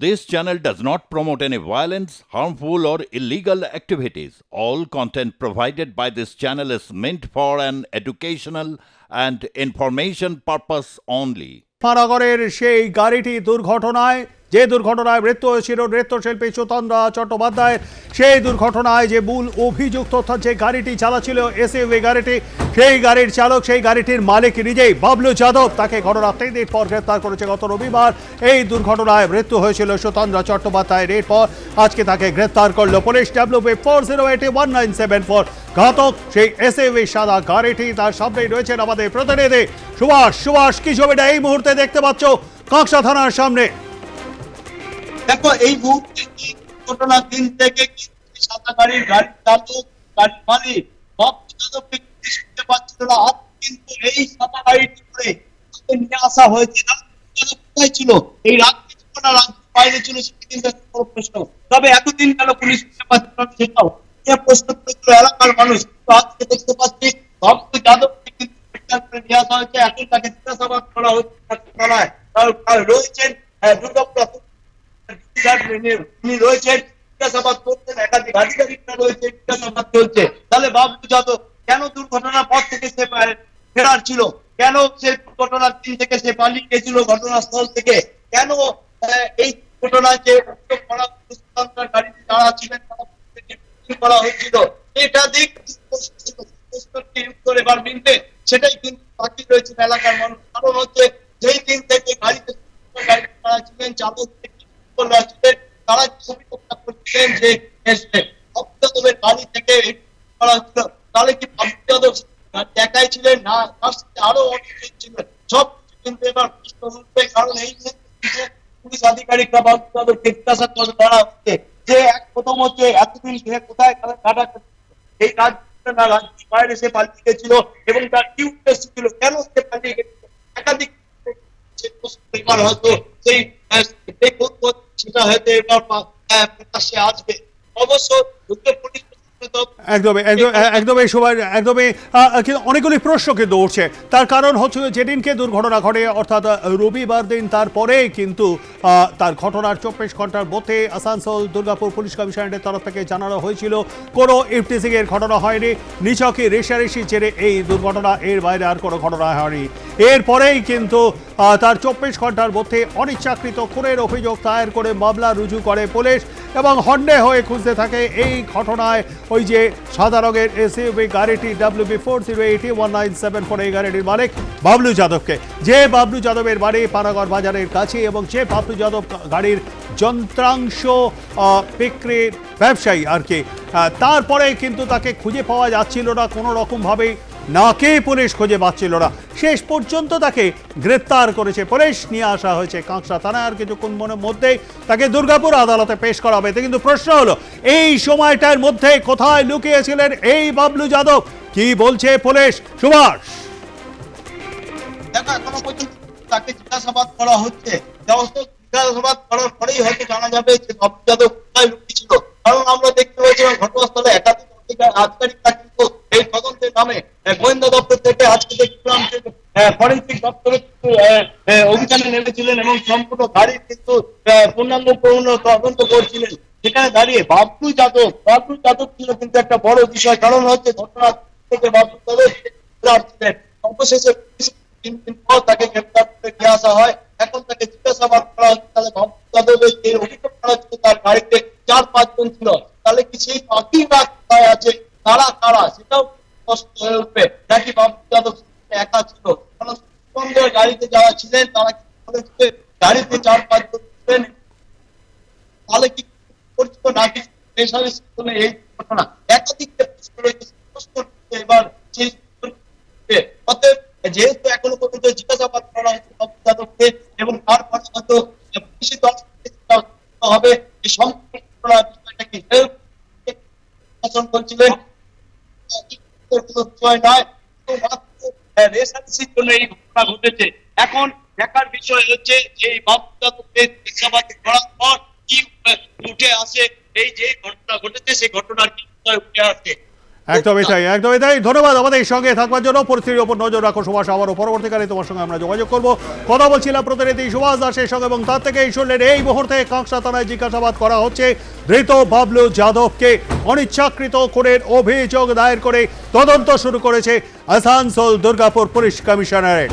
This channel does not promote any violence, harmful, or illegal activities. All content provided by this channel is meant for an educational and information purpose only. পানাগড়ের সেই গাড়িটি দুর্ঘটনায় যে দুর্ঘটনায় মৃত্যু হয়েছিল নৃত্যশিল্পী সুতন্দ্রা চট্টোপাধ্যায়ের, সেই দুর্ঘটনায় যে মূল অভিযুক্ত অর্থাৎ যে গাড়িটি চালাচ্ছিল এসইউভি গাড়িটি, সেই গাড়ির চালক, সেই গাড়িটির মালিক নিজেই বাবলু যাদব, তাকে ঘটনার 3 দিন পর গ্রেপ্তার করেছে গত রবিবার। এই দুর্ঘটনায় মৃত্যু হয়েছিল সুতন্দ্রা চট্টোপাধ্যায়ের, এরপর আজকে তাকে গ্রেপ্তার করলো পুলিশ। WP40801974 ঘাতক সেই এসইউভি সাদা গাড়িটি, তার সামনেই রয়েছেন আমাদের প্রতিনিধি সুভাষ। কি ছবিটা এই মুহূর্তে দেখতে পাচ্ছ কাঁকসা থানার সামনে? দেখো, এই মুহূর্তে ঘটনা দিন থেকে সাদা গাড়ির চালক, গাড়ির মালিক শুনতে পাচ্ছিল না। আজ কিন্তু এই সাদা গাড়িটি করে নিয়ে আসা হয়েছে। কোথায় ছিল এই রাত্রি, বাইরে ছিল, সেটা কিন্তু একটা বড় প্রশ্ন। তবে এতদিন কেন পুলিশ শুনতে পাচ্ছিল না, সেটাও প্রশ্ন করেছিল এলাকার মানুষ। আজকে দেখতে পাচ্ছি বাবলু যাদবকে কিন্তু গ্রেফতার করে নিয়ে আসা হয়েছে। এখন তাকে জিজ্ঞাসাবাদ করা হচ্ছে। রয়েছেন দুর্গাপুর তিনি রয়েছেন, জিজ্ঞাসাবাদ করছেন, একাধিক আধিকারিকরা রয়েছে, জিজ্ঞাসাবাদ চলছে। তাহলে বাবলু যাদব কেন দুর্ঘটনার পর থেকে সে ফেরার ছিল, কেন সে ঘটনার দিন থেকে সে পালিয়ে গেছিল ঘটনাস্থল থেকে, কেন এই ঘটনায় যে গাড়িতে যারা ছিলেন করা হয়েছিল, এটা দিক এবার মিলবে, সেটাই কিন্তু বাকি রয়েছে এলাকার মানুষ। কারণ হচ্ছে যেই দিন থেকে গাড়িতে ছিলেন চালক তারা ছবি করছিলেন যে যাদবের গাড়ি থেকে করা হচ্ছিল, তাহলে কি বাবলু যাদব একাই ছিলেন না তার সাথে আরো অনেক ছিলেন? সব কিন্তু এবার প্রশ্ন উঠবে। কারণ এই পুলিশ আধিকারিকরা বাবলু যাদবকে জিজ্ঞাসাবাদ করা হচ্ছে যে প্রথম হচ্ছে এতদিন সে কোথায় কাটা এই কাজ না, রাজ্যের বাইরে সে পালিয়ে গেছিল এবং তার কি উদ্দেশ্য ছিল, কেন সে পালিয়ে গেছিল, একাধিক হয়তো সেই সেটা হয়তো এবার প্রকাশ্যে আসবে। অবশ্য পুলিশ একদমই অনেকগুলি প্রশ্ন কিন্তু উঠছে। তার কারণ হচ্ছে যেদিনকে দুর্ঘটনা ঘটে অর্থাৎ রবিবার দিন, তারপরে কিন্তু তার ঘটনার 24 ঘন্টার মধ্যে আসানসোল দুর্গাপুর পুলিশ কমিশনারের তরফ থেকে জানানো হয়েছিল কোনো ইফটিজিং এর ঘটনা হয়নি, নিছকই রেষারেষি জেরে এই দুর্ঘটনা, এর বাইরে আর কোনো ঘটনা হয়নি। এরপরেই কিন্তু তার 24 ঘন্টার মধ্যে অনিচ্ছাকৃত খুনের অভিযোগ দায়ের করে মামলা রুজু করে পুলিশ এবং হন্যে হয়ে খুঁজতে থাকে এই ঘটনায় ওই যে সাদা রঙের এসইউভি গাড়িটি WP40801974 এই গাড়িটির মালিক বাবলু যাদবকে, যে বাবলু যাদবের বাড়ি পানাগড় বাজারের কাছে এবং যে বাবলু যাদব গাড়ির যন্ত্রাংশ বিক্রির ব্যবসায়ী আর কি। তারপরে কিন্তু তাকে খুঁজে পাওয়া যাচ্ছিল না কোনো রকমভাবেই, নাকে পুলিশ খুঁজে পাচ্ছিল না। শেষ পর্যন্ত তাকে গ্রেপ্তার করেছে পুলিশ, নিয়ে আসা হয়েছে কাঁকসা থানায়। আর কিছুক্ষণ মধ্যেই তাকে দুর্গাপুর আদালতে পেশ করা হবে। কিন্তু প্রশ্ন হলো এই সময়টার মধ্যে কোথায় লুকিয়েছিলেন এই বাবলু যাদব, কি বলছে পুলিশ? সুভাষ, দেখো এখনো পর্যন্ত তাকে জিজ্ঞাসাবাদ করা হচ্ছে। জিজ্ঞাসাবাদ করার পরেই হয়তো জানা যাবে যে বাবলু যাদব কোথায় লুকিয়েছিল। কারণ আমরা দেখতে পেয়েছিলাম ঘটনাস্থলে একাধিক আধিকারিকরা কিন্তু এই তদন্তের নামে গোয়েন্দা দপ্তর থেকে আজকে দেখলাম যে ফরেন্সিক দপ্তরে অভিযানে নেমেছিলেন এবং সম্পূর্ণ গাড়ির কিন্তু পূর্ণাঙ্গ তদন্ত করছিলেন। সেখানে দাঁড়িয়ে বাবলু যাদব ছিল কিন্তু একটা বড় বিষয়। কারণ হচ্ছে ঘটনা থেকে বাবলু যাদব ছিলেন। অবশেষে 3 দিন পর তাকে গ্রেপ্তার করে নিয়ে আসা হয়। এখন তাকে জিজ্ঞাসাবাদ করা হচ্ছে। তাহলে বাবলু যাদবের যে অভিযোগ করা হচ্ছে তার গাড়িতে 4-5 জন ছিল, তাহলে কি সেই বাকিরা কোথায় আছে, তারা কারা, সেটাও স্পষ্ট হয়ে উঠবে। নাকি বাবলু যাদব একা ছিল? কারণ সুন্দর গাড়িতে যারা ছিলেন তারা কি গাড়িতে 4-5 জন ছিলেন, তাহলে কি পরিচিত নাকি এই ঘটনা? একাধিক প্রশ্ন রয়েছে। এবার অতএব যেহেতু এখনো পর্যন্ত জিজ্ঞাসাবাদ করা হচ্ছে বাবলু যাদবকে এবং তারপরে হয়তো পুলিশি তদন্ত হবে এই সম্পূর্ণ বিষয়টাকে করছিলেন এই ঘটনা ঘটেছে। এখন দেখার বিষয় হচ্ছে যে বাবলু যাদবকে জিজ্ঞাসাবাদ করার পর কি উঠে আসে, এই যে ঘটনা ঘটেছে সেই ঘটনার কি উঠে আসে। একদমই তাই ধন্যবাদ আমাদের সঙ্গে থাকবার জন্য। পরিস্থিতির উপর নজর রাখো সুভাষ, আবারও পরবর্তীকালে তোমার সঙ্গে আমরা যোগাযোগ করব। কথা বলছিলাম প্রতিনিধি সুভাষ দাসের সঙ্গে, এবং তার থেকেই শুনলেন এই মুহূর্তে কাঁকড়া থানায় জিজ্ঞাসাবাদ করা হচ্ছে ধৃত বাবলু যাদবকে। অনিচ্ছাকৃত খুনের অভিযোগ দায়ের করে তদন্ত শুরু করেছে আসানসোল দুর্গাপুর পুলিশ কমিশনারেট।